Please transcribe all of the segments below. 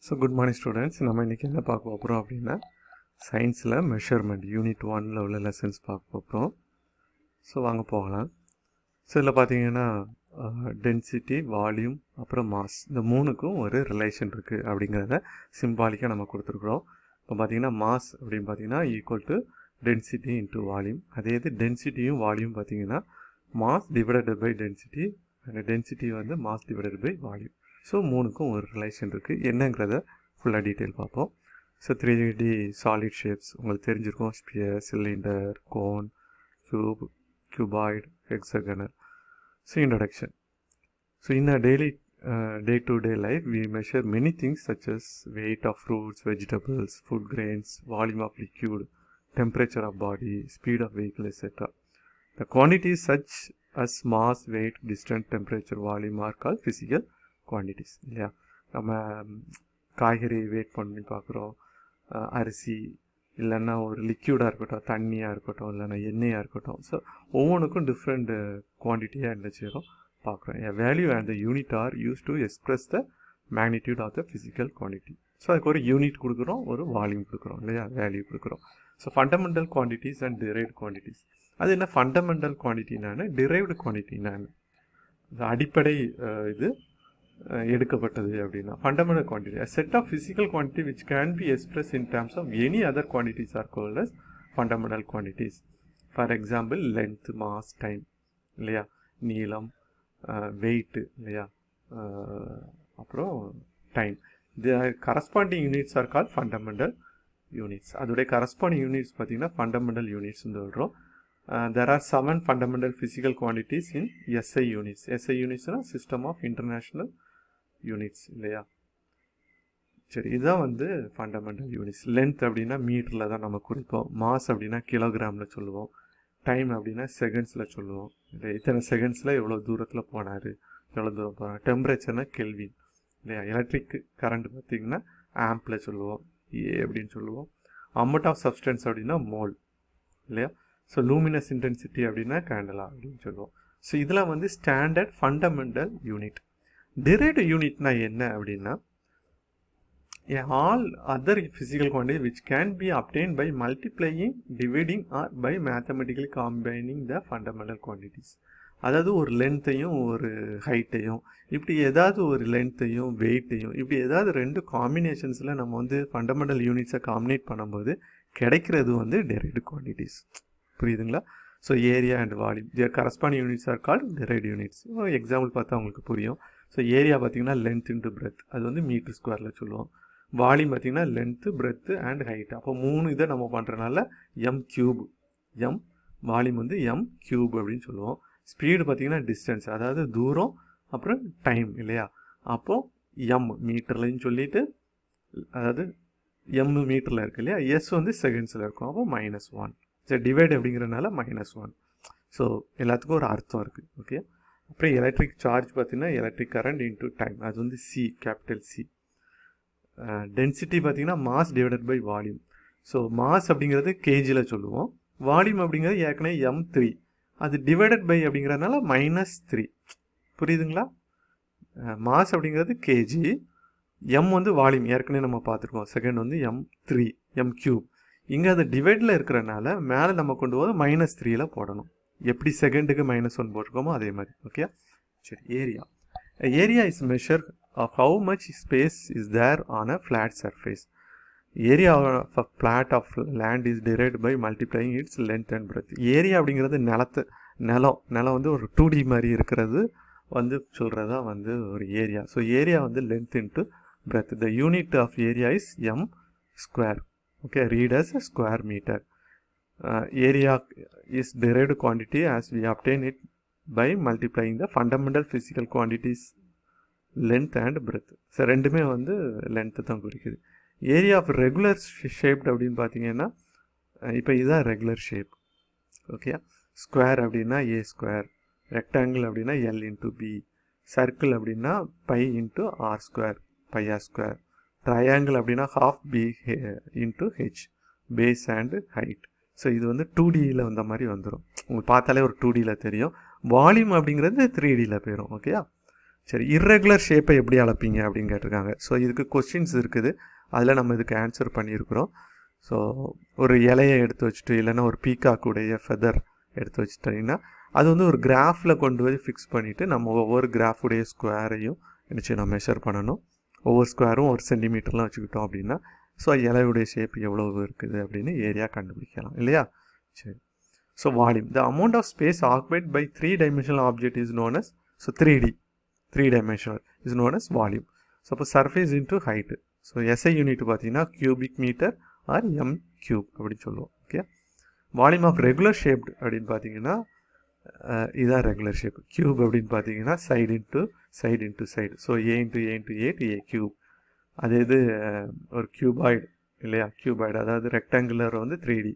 So good morning students. நம்ம இன்னைக்கு என்ன பார்க்க போறோம் அப்படின்னா சயின்ஸ்ல மெஷர்மெண்ட் யூனிட் 1ல உள்ள லெசன்ஸ் பார்க்க போறோம். ஸோ வாங்க போகலாம். ஸோ இதில் பார்த்தீங்கன்னா டென்சிட்டி, வால்யூம், அப்புறம் மாஸ், இந்த மூணுக்கும் ஒரு ரிலேஷன் இருக்குது அப்படிங்கிறத சிம்பாலிக்காக நம்ம கொடுத்துருக்குறோம். இப்போ பார்த்தீங்கன்னா மாஸ் அப்படின்னு பார்த்தீங்கன்னா equal to density into volume. அதே இது டென்சிட்டியும் வால்யூம் பார்த்தீங்கன்னா மாஸ் டிவைடட் பை டென்சிட்டி, அந்த டென்சிட்டி வந்து mass divided by volume. So மூணுக்கும் ஒரு ரிலேஷன் இருக்குது. என்னங்கிறத ஃபுல்லாக டீட்டெயில் பார்ப்போம். ஸோ 3D சாலிட் ஷேப்ஸ் உங்களுக்கு தெரிஞ்சிருக்கும். Sphere, cylinder, cone, cube, cuboid, hexagonal. So introduction. So in a daily day-to-day life, we measure many things such as weight of fruits, vegetables, food grains, volume of liquid, temperature of body, speed of vehicle, etc. The quantities such as mass, weight, distance, temperature, volume are called physical quantities. இல்லையா, நம்ம காய்கறி wait பண்ணி பார்க்குறோம், அரிசி இல்லைன்னா ஒரு லிக்யூடாக இருக்கட்டும், தண்ணியாக இருக்கட்டும், இல்லைன்னா எண்ணெயாக இருக்கட்டும். ஸோ ஒவ்வொன்றுக்கும் டிஃப்ரெண்ட் குவான்டிட்டியாக என்ன செய்கிறோம் பார்க்குறோம். A value and the unit are use to express the magnitude of the physical quantity. So அதுக்கு ஒரு யூனிட் கொடுக்குறோம், ஒரு வால்யூம் கொடுக்குறோம், இல்லையா, வேல்யூ கொடுக்குறோம். So fundamental quantities and derived quantities. அது என்ன ஃபண்டமெண்டல் குவான்டிட்டினான்னு, டிரைவ்டு குவான்டிட்டினான்னு அடிப்படை இது எடுக்கப்பட்டது அப்படின்னா fundamental quantity. A set of physical quantity which can be expressed in terms of any other quantities are called as fundamental quantities. For example, length, mass, time, இல்லையா, நீளம், wait, இல்லையா, அப்புறம் time. The corresponding units are called fundamental units. அதோடைய corresponding units பார்த்தீங்கன்னா fundamental units சொல்கிறோம். There are 7 fundamental physical quantities in SI units. SI units is system of international units, இல்லையா. சரி, இதுதான் வந்து ஃபண்டமெண்டல் யூனிட்ஸ். லென்த் அப்படின்னா மீட்டரில் தான் நம்ம குறிப்போம். மாஸ் அப்படின்னா கிலோகிராமில் சொல்லுவோம். டைம் அப்படின்னா செகண்ட்ஸில் சொல்லுவோம். இல்லை, இத்தனை செகண்ட்ஸில் எவ்வளோ தூரத்தில் போனார், எவ்வளோ தூரம் போனார். டெம்பரேச்சர்னா கெல்வின், இல்லையா. எலக்ட்ரிக் கரண்ட் பார்த்திங்கன்னா ஆம்பில் சொல்லுவோம், ஏ அப்படின்னு சொல்லுவோம். அமௌண்ட் ஆஃப் சப்ஸ்டன்ஸ் அப்படின்னா மோல், இல்லையா. ஸோ லூமினஸ் இன்டென்சிட்டி அப்படின்னா கேண்டலா அப்படின்னு சொல்லுவோம். ஸோ இதெல்லாம் வந்து ஸ்டாண்டர்ட் ஃபண்டமெண்டல் யூனிட். டிரைவ்டு யூனிட்னா என்ன அப்படின்னா all other physical quantity which can be obtained by multiplying, dividing or by mathematically combining the fundamental quantities. அதாவது ஒரு லென்த்தையும் ஒரு ஹைட்டையும், இப்படி ஏதாவது ஒரு லென்த்தையும் வெயிட்டையும், இப்படி ஏதாவது ரெண்டு காம்பினேஷன்ஸில் நம்ம வந்து ஃபண்டமெண்டல் யூனிட்ஸை காம்பினேட் பண்ணும்போது கிடைக்கிறது வந்து டிரைவ்டு குவான்டிட்டிஸ். புரியுதுங்களா? So area and volume, their corresponding units are called derived units. Example பார்த்தா உங்களுக்கு புரியும். ஸோ ஏரியா பார்த்தீங்கன்னா லென்த் இன்ட்டு பிரெத், அது வந்து மீட்டர் ஸ்கொயரில் சொல்லுவோம். வால்யூம் பார்த்தீங்கன்னா லென்த்து, பிரெத்து அண்ட் ஹைட். அப்போ மூணு இதை நம்ம பண்ணுறதுனால எம் கியூப், எம் வால்யூம் வந்து எம் கியூப் அப்படின்னு சொல்லுவோம். ஸ்பீடு பார்த்தீங்கன்னா டிஸ்டன்ஸ், அதாவது தூரம், அப்புறம் டைம், இல்லையா. அப்போது எம் மீட்டர்லையும் சொல்லிட்டு, அதாவது எம் மீட்டரில் இருக்கு, இல்லையா. எஸ் வந்து செகண்ட்ஸில் இருக்கும், அப்போ -1. சரி, டிவைட் அப்படிங்கிறனால -1. ஸோ எல்லாத்துக்கும் ஒரு அர்த்தம் இருக்குது. ஓகே. அப்புறம் எலக்ட்ரிக் சார்ஜ் பார்த்தீங்கன்னா எலக்ட்ரிக் கரண்ட் இன்ட்டு டைம், அது வந்து சி, கேபிட்டல் சி. டென்சிட்டி பார்த்தீங்கன்னா mass divided by volume. So mass அப்படிங்கிறது கேஜியில் சொல்லுவோம். வால்யூம் அப்படிங்கிறது ஏற்கனவே M3, அது டிவைடட் பை அப்படிங்கிறதுனால -3. புரியுதுங்களா? மாஸ் அப்படிங்கிறது கேஜி, எம் வந்து வால்யூம் ஏற்கனவே நம்ம பார்த்துருக்கோம். செகண்ட் வந்து M3, எம் கியூப். இங்கே அது டிவைடில் இருக்கிறனால மேலே நம்ம கொண்டு போது -3ல் போடணும். எப்படி செகண்டுக்கு -1 போட்டிருக்கோமோ அதே மாதிரி. ஓகே. சரி, area. Area is measure of how much space is there on a flat surface. Area of a plot of land is derived by multiplying its length and breadth. Area அப்படிங்கிறது நிலம் வந்து ஒரு 2D மாதிரி இருக்கிறது வந்து சொல்கிறதா வந்து ஒரு ஏரியா. ஸோ ஏரியா வந்து length into breadth. The unit of area is M square. Okay, read as a square meter. Area is derived quantity as we obtain it by multiplying the fundamental physical quantities length and breadth. So ரெண்டுமே வந்து length தான் குறிக்குது. Area of regular shaped அப்படின்னு பார்த்தீங்கன்னா, இப்போ இதுதான் regular shape. Okay. Square அப்படின்னா A square, rectangle அப்படின்னா எல் இன்ட்டு பி, சர்க்கிள் அப்படின்னா pi into R square, pi R square, triangle அப்படின்னா ½ B into H, base and height. So இது வந்து 2Dயில் வந்த மாதிரி வந்துடும். உங்களுக்கு பார்த்தாலே ஒரு 2Dயில் தெரியும். வால்யூம் அப்படிங்கிறது 3Dயில் போயிடும். ஓகேயா. சரி, இர்ரெகுலர் ஷேப்பை எப்படி அளப்பீங்க அப்படின்னு கேட்டிருக்காங்க. ஸோ இதுக்கு கொஸ்டின்ஸ் இருக்குது, அதில் நம்ம இதுக்கு ஆன்சர் பண்ணியிருக்கிறோம். ஸோ ஒரு இலையை எடுத்து வச்சுட்டு இல்லைன்னா ஒரு பீகாக்குடைய ஃபெதர் எடுத்து வச்சுட்டிங்கன்னா அது வந்து ஒரு கிராஃபில் கொண்டு போய் ஃபிக்ஸ் பண்ணிவிட்டு நம்ம ஒவ்வொரு கிராஃபுடைய ஸ்கொயரையும் நினச்சி நம்ம மெஷர் பண்ணணும். ஒவ்வொரு ஸ்கொயரும் ஒரு சென்டிமீட்டர்லாம் வச்சுக்கிட்டோம் அப்படின்னா ஸோ இலையுடைய ஷேப் எவ்வளோ இருக்குது அப்படின்னு ஏரியா கண்டுபிடிக்கலாம் இல்லையா. சரி, so volume, the amount of space occupied by 3-dimensional object is known as, so 3D 3-dimensional is known as volume. So அப்போ surface into height. So SI unit பார்த்தீங்கன்னா cubic metre or M cube அப்படின்னு சொல்லுவோம். Okay, volume of regular shaped அப்படின்னு பார்த்தீங்கன்னா இதுதான் regular shape. Cube அப்படின்னு பார்த்தீங்கன்னா side into side. So A into A cube. அது இது ஒரு கியூபாய்டு இல்லையா, கியூபாய்டு அதாவது ரெக்டாங்குலர் வந்து 3D.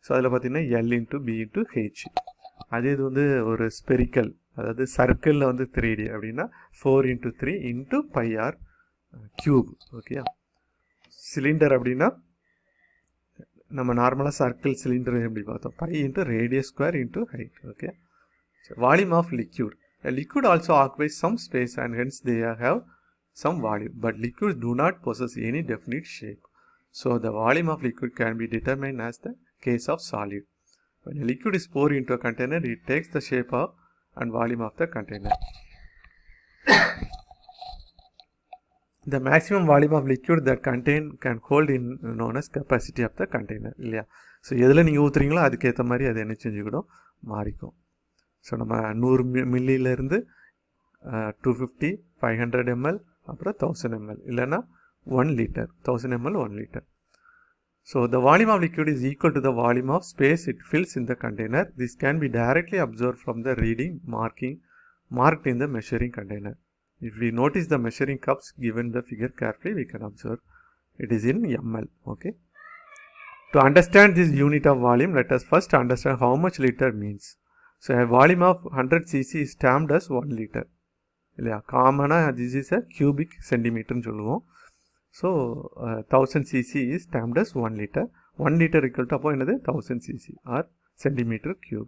ஸோ அதில் பார்த்தீங்கன்னா L into B into H. அதே இது வந்து ஒரு ஸ்பெரிக்கல் அதாவது சர்க்கிளில் வந்து 3D அப்படின்னா 4 × 3 × πr கியூப். ஓகே, சிலிண்டர் அப்படின்னா நம்ம நார்மலாக சர்க்கிள் சிலிண்டர் எப்படி பார்த்தோம், pi into radius square into height. Okay, volume of liquid. Liquid also occupies some space and hence they have some volume, but liquids do not possess any definite shape. So the volume of liquid can be determined as the case of solid. When a liquid is poured into a container, it takes the shape of and volume of the container. The maximum volume of liquid that contain can hold in known as capacity of the container. இல்லையா, so எதில் நீங்கள் ஊற்றுறீங்களோ அதுக்கேற்ற மாதிரி அது என்ன செஞ்சுக்கிடும், மாறிக்கும். So நம்ம 100 மில்லியிலேருந்து 250, 500 ml, அப்புறம் 1000 ml, இல்லைன்னா 1 liter, 1000 ml 1 liter. So the volume of liquid is equal to the volume of space it fills in the container. This can be directly observed from the reading marked in the measuring container. If we notice the measuring cups given the figure carefully, we can observe it is in ml. Okay. To understand this unit of volume, let us first understand how much liter means. So a volume of 100 cc is termed as 1 liter. இல்லையா, காமனாக this is a cubic சென்டிமீட்டர்னு சொல்லுவோம். So 1000 cc is termed as 1 liter. 1 liter equal to அப்போ என்னது 1000 cc or centimetre cube.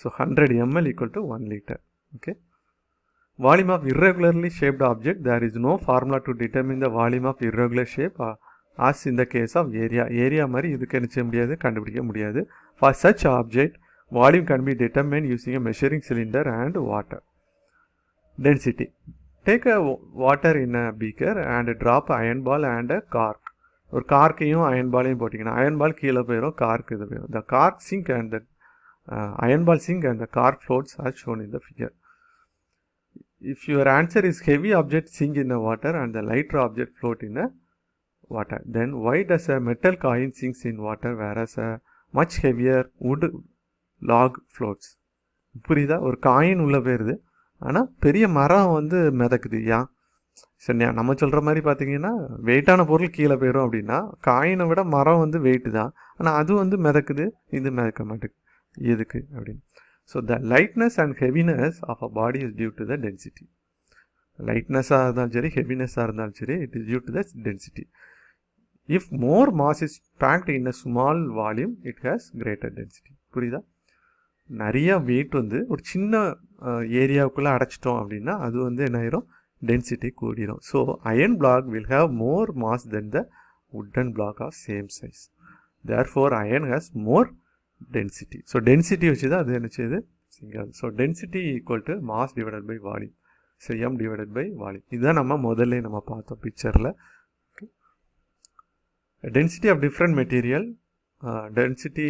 So 100 ml equal to 1 liter. Okay, volume of irregularly shaped object, there is no formula to determine the volume of irregular shape as in the case of area. Area மாதிரி இதுக்கு என்ன செய்ய முடியாது, கண்டுபிடிக்க முடியாது. For such object, volume can be determined using a measuring cylinder and water. Density. Take a water in a beaker and drop iron ball and a cork. ஒரு கார்க்கையும் iron பாலையும் போட்டிங்கன்னா அயன் பால் கீழே போயிடும், கார்க் இது போயிடும். The cork sink and the iron ball sink and the cork floats as shown in the figure. If your answer is heavy object sink in the water and the lighter object float in the water, then why does a metal coin sinks in water whereas a much heavier wood log floats? புரியுதா, ஒரு coin உள்ள போயிருது ஆனால் பெரிய மரம் வந்து மிதக்குது. ஏன் சரியா, நம்ம சொல்கிற மாதிரி பார்த்தீங்கன்னா வெயிட்டான பொருள் கீழே போயிடும் அப்படின்னா காயினை விட மரம் வந்து வெயிட்டு தான், ஆனால் அது வந்து மிதக்குது, இது மிதக்க மாட்டேங்குது. எதுக்கு அப்படின்னு. So the lightness and heaviness of a body is due to the density. லைட்னஸாக இருந்தாலும் சரி, ஹெவினஸாக இருந்தாலும் சரி, it is due to the density. If more mass is packed in a small volume, it has greater density. புரியுதா, நிறைய wait வந்து ஒரு சின்ன ஏரியாவுக்குள்ளே அடைச்சிட்டோம் அப்படின்னா அது வந்து என்ன ஆயிரும், டென்சிட்டி கூடிரும். So iron block will have more mass then the wooden block of same size. Therefore iron has more density. So density வச்சு தான் அது என்ன செய்யுது, சிங்காது. So density equal to mass divided by volume. So M divided by volume. இதுதான் நம்ம முதல்ல நம்ம பார்த்தோம் பிக்சரில். Density of different material. Density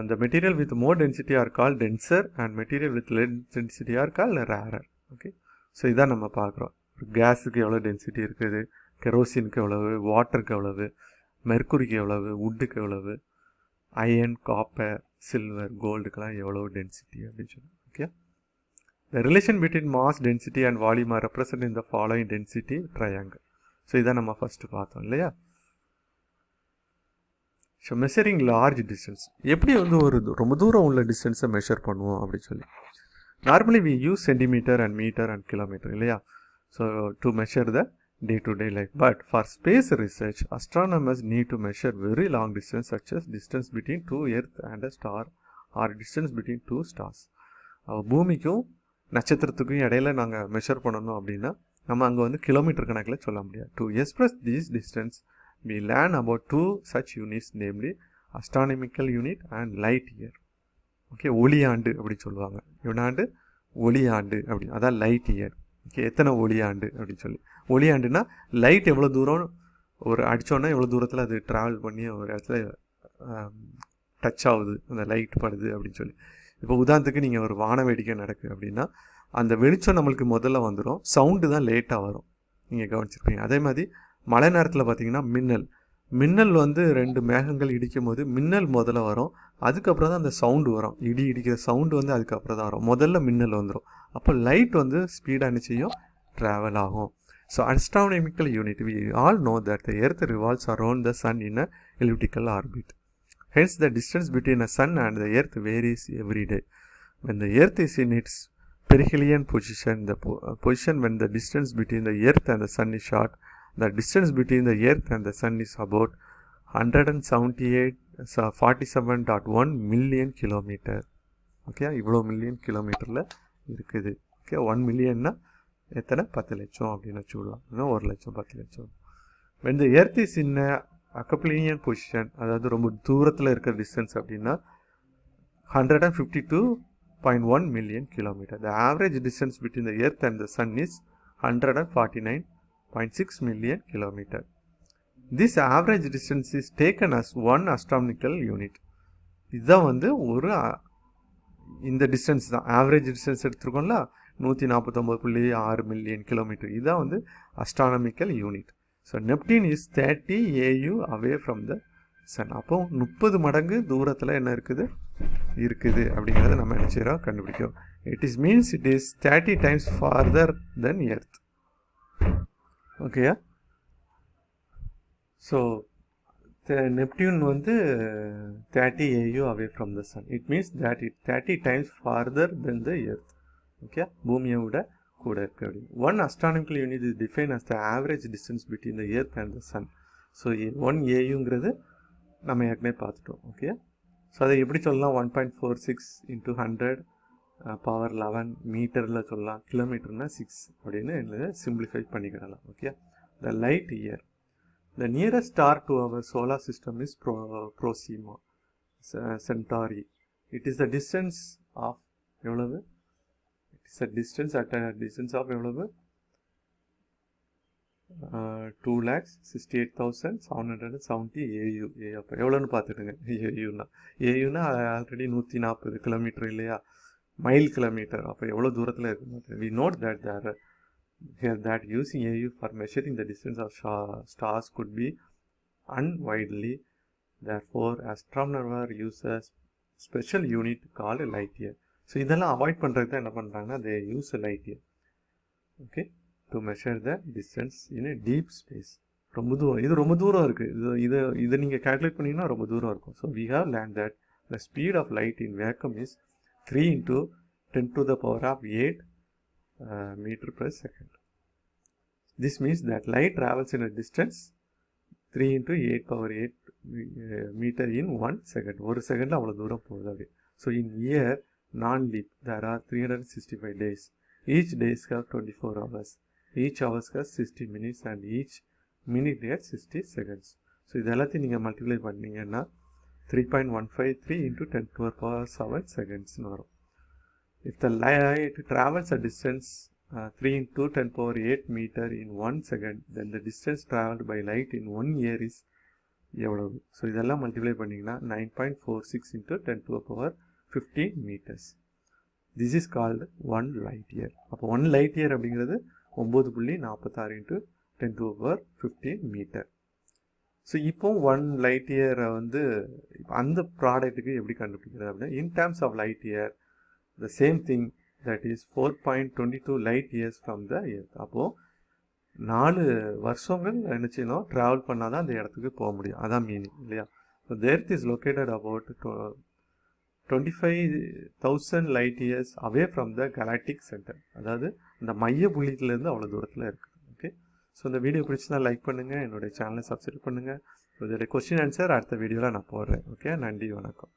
the material with more density are called denser and material with less density are called rarer. Okay, so இதான் நம்ம பார்க்குறோம். கேஸுக்கு எவ்வளோ டென்சிட்டி இருக்குது, கெரோசினுக்கு எவ்வளவு, வாட்டருக்கு எவ்வளவு, மெர்க்குரிக்கு எவ்வளவு, வுட்டுக்கு எவ்வளவு, அயன், காப்பர், சில்வர், கோல்டுக்கெல்லாம் எவ்வளோ டென்சிட்டி அப்படின்னு சொல்லி. Okay, the relation between mass density and volume are represented in the following density triangle. So இதான் நம்ம ஃபஸ்ட்டு பார்த்தோம் இல்லையா. ஸோ மெஷரிங் லார்ஜ் டிஸ்டன்ஸ், எப்படி வந்து ஒரு ரொம்ப தூரம் உள்ள டிஸ்டன்ஸை மெஷர் பண்ணுவோம் அப்படின்னு சொல்லி. Normally we use centimetre and metre and kilometre இல்லையா. So to measure the day to day life. But for space research, astronomers need to measure very long distance such as distance between 2 earth and a star or distance between 2 stars. பூமிக்கும் நட்சத்திரத்துக்கும் இடையில நாங்கள் measure பண்ணணும் அப்படின்னா நம்ம அங்கே வந்து kilometre கணக்கில் சொல்ல முடியாது. To express this distance we learn about two such units, namely astronomical unit and light year. Okay, ஒளியாண்டு அப்படி சொல்லுவாங்க. எவ்வளோ ஒளியாண்டு அப்படி, அதான் லைட் இயர். ஓகே, எத்தனை ஒளியாண்டு அப்படின்னு சொல்லி. ஒளியாண்டுனா லைட் எவ்வளோ தூரம் ஒரு அடித்தோன்னா எவ்வளோ தூரத்தில் அது ட்ராவல் பண்ணி ஒரு இடத்துல டச் ஆகுது, அந்த லைட் படுது அப்படின்னு சொல்லி. இப்போ உதாரணத்துக்கு நீங்கள் ஒரு வான வேடிக்கை நடக்குது அப்படின்னா அந்த வெளிச்சம் நம்மளுக்கு முதல்ல வந்துடும், சவுண்டு தான் லேட்டாக வரும். நீங்கள் கவனிச்சிருப்பீங்க. அதே மாதிரி மழை நேரத்தில் பார்த்தீங்கன்னா மின்னல் வந்து 2 மேகங்கள் இடிக்கும் போது மின்னல் முதல்ல வரும், அதுக்கப்புறம் தான் அந்த சவுண்டு வரும். இடி இடிக்கிற சவுண்டு வந்து அதுக்கப்புறம் தான் வரும். முதல்ல மின்னல் வந்துடும். அப்போ லைட் வந்து ஸ்பீடாக என்ன செய்யும், ட்ராவல் ஆகும். So astronomical unit, we all know that the earth revolves around the sun in a elliptical orbit. Hence the distance between the sun and the earth varies every day. When the earth is in its perihelion position, the position when the distance between the earth and the sun is short, the distance between the earth and the sun is about 147.1 million kilometer. Okay, இவ்வளோ million கிலோமீட்டரில் இருக்குது. Okay, 1 மில்லியன்னா எத்தனை, 10 லட்சம் அப்படின்னு வச்சுக்கலாம். இன்னும் 1 லட்சம் 10 லட்சம். when the earth is in a acopelian position, அதாவது ரொம்ப தூரத்தில் இருக்கிற டிஸ்டன்ஸ் அப்படின்னா 152.1 million kilometer. The average distance between the earth and the sun is 149.6 million kilometer. This average distance is taken as one astronomical unit. இதுதான் வந்து ஒரு இந்த distance தான் ஆவரேஜ் டிஸ்டன்ஸ் எடுத்துருக்கோம்ல, 149.6 மில்லியன் கிலோமீட்டர். இதுதான் வந்து astronomical unit. So Neptune is 30 AU away from the sun. அப்போ 30 மடங்கு தூரத்தில் என்ன இருக்குது அப்படிங்கிறத நம்ம என்ன செய்கிறோம், கண்டுபிடிக்கிறோம். It is means it is 30 times farther than earth. ஓகேயா? ஸோ நெப்டியூன் வந்து 30 AU away from the sun. It means that it 30 times farther than the earth. Okay, பூமியை விட கூட இருக்கு அப்படி. One astronomical unit is defined as the average distance between the earth and the sun. So 1 AUங்கிறது நம்ம ஏற்கனவே பார்த்துட்டோம். Okay, so அதை எப்படி சொல்லலாம், 1.46 × 100 பவர் 11 மீட்டரில் சொல்லலாம். கிலோமீட்டர்னா 6 அப்படின்னு சிம்பிளிஃபை பண்ணிக்கிடலாம். Okay, the light year. The nearest star to our solar system is Proxima Centauri. It is the distance of எவ்வளவு? It is a distance at a distance of எவ்வளவு? 2,68,770 AU. அப்போ எவ்வளோன்னு பார்த்துடுங்க. ஏயுன்னா ஆல்ரெடி 140 கிலோமீட்டர் இல்லையா, mile kilometre. அப்போ எவ்வளோ தூரத்தில் இருக்குது. We note that there here that using AU for measuring the distance of stars could be unwidely. Therefore, astronomer uses special unit called light year. So இதெல்லாம் avoid பண்ணுறதுக்கு தான் என்ன பண்ணுறாங்கன்னா, they use a light year, okay, to measure the distance in a deep space. ரொம்ப தூரம், இது ரொம்ப தூரம் இருக்குது. இதை நீங்கள் calculate பண்ணிங்கன்னா ரொம்ப தூரம் இருக்கும். So we have learned that the speed of light in vacuum is 3 × 10⁸ meter per second. This means that light travels in a distance 3 × 8⁸ meter in 1 second. ஒரு செகண்டில் அவ்வளோ தூரம் போகுது அப்படி. So in year non-leap there are 365 days. Each days have 24 hours. Each hours has 60 minutes and each minute has 60 seconds. So இது எல்லாத்தையும் நீங்கள் multiply பண்ணிங்கன்னா 3.153 × 10⁻7 செகண்ட்ஸ்னு வரும். If the light travels a distance 3 × 10⁸ meter in 1 second, then the distance traveled by light in 1 year is எவ்வளவு? So இதெல்லாம் multiply பண்ணிங்கன்னா 9.46 × 10⁻15 meters. This is called 1 light year. அப்போ 1 light year அப்படிங்கிறது 9.46 × 10⁻15 meter. ஸோ இப்போ 1 light year வந்து அந்த ப்ராடக்ட்டுக்கு எப்படி கண்டுபிடிக்கிறது அப்படின்னா, in terms of light year the same thing, that is 4.22 light years from the earth. அப்போது 4 வருஷங்கள் என்ன செய்யணும், ட்ராவல் பண்ணால் தான் அந்த இடத்துக்கு போக முடியும். அதான் மீனிங் இல்லையா. So the earth is located about 25,000 light years away from the galactic center. அதாவது இந்த மைய புள்ளியிலேருந்து அவ்வளோ தூரத்தில் இருக்குது. ஓகே, ஸோ இந்த வீடியோ பிடிச்சா லைக் பண்ணுங்கள், என்னுடைய சேனலை சப்ஸ்கிரைப் பண்ணுங்கள். இதோடைய கொஸ்டின் ஆன்சர் அடுத்த வீடியோவில் நான் போடுறேன். ஓகே, நன்றி, வணக்கம்.